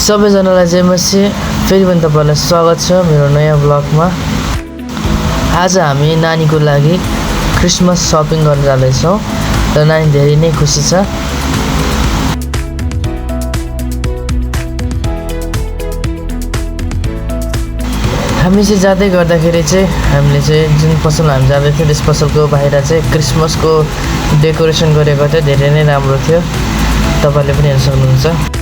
सबैजनालाई जय मसी फेरि पनि तपाईहरुलाई स्वागत छ मेरो नयाँ ब्लगमा। आज हामी नानीको लागि क्रिसमस शपिङ गर्न जाँदैछौँ र नानी धेरै नै खुसी छ। हामी चाहिँ जाँदै गर्दाखेरि चाहिँ हामीले चाहिँ जुन पसल हामी जाँदै थियौँ त्यस पसलको बाहिर चाहिँ क्रिसमसको डेकोरेसन गरेको थियो, धेरै नै राम्रो थियो। तपाईले पनि हेर्न सक्नुहुन्छ।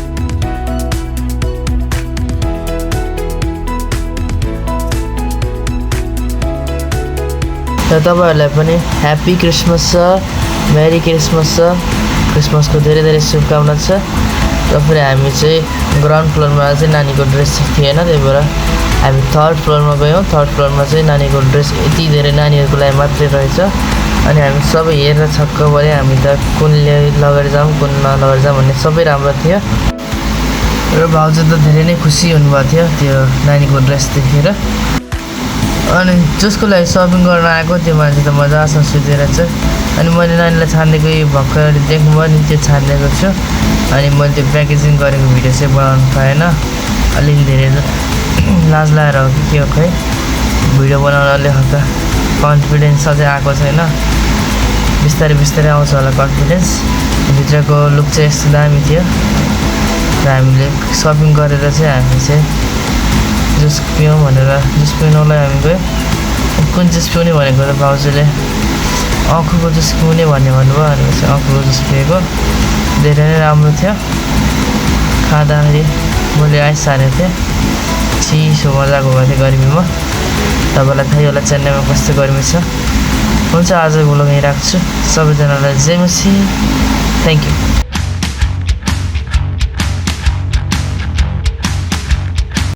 र तपाईहरुलाई पनि ह्यापी क्रिसमस छ, मेरी क्रिसमस छ, क्रिसमसको धेरै धेरै शुभकामना छ। र फेरि हामी चाहिँ ग्राउन्ड फ्लोरमा चाहिँ नानीको ड्रेस थिएन, त्यही भएर हामी थर्ड फ्लोरमा गयौँ। थर्ड फ्लोरमा चाहिँ नानीको ड्रेस यति धेरै नानीहरूको लागि मात्रै रहेछ। अनि हामी सबै हेरेर छक्क पऱ्यौँ, हामी त कुनले लगेर जाऊँ कुन नलगेर जाऊँ भन्ने सबै राम्रो थियो। र भाउजू त धेरै नै खुसी हुनुभएको थियो त्यो नानीको ड्रेस देखेर। अनि जसको लागि शपिङ गर्न आएको त्यो मान्छे त मजासँग सुतिरहेछ। अनि मैले नानीलाई छानिदिएको यो भर्खर देख्नुभयो नि, त्यो छानिदिएको छु। अनि मैले त्यो प्याकेजिङ गरेको भिडियो चाहिँ बनाउनु पाएन, अलिकति धेरै लाज लागेर हो कि के हो खै, भिडियो बनाउन अलि हल्का कन्फिडेन्स अझै आएको छैन। बिस्तारै बिस्तारै आउँछ होला कन्फिडेन्स। भित्रको लुक चाहिँ यस्तो दामी थियो। र हामीले शपिङ गरेर चाहिँ हामी चाहिँ जुस पिउँ भनेर जुस पिउनुलाई हामी गयो। कुन जुस पिउने भनेको त भाउजूले आँखुको जुस पिउने भन्नुभयो। अनि चाहिँ आँखुको जुस पिएको धेरै नै राम्रो थियो। खाँदाखेरि मैले आइस हालेको थिएँ, चिसो मजाको भएको थियो गर्मीमा। तपाईँलाई थाहै होला चेन्नईमा कस्तो गर्मी छ। हुन्छ, आज भ्लग यहीँ राख्छु। सबैजनालाई जय मसी, थ्याङ्क यू।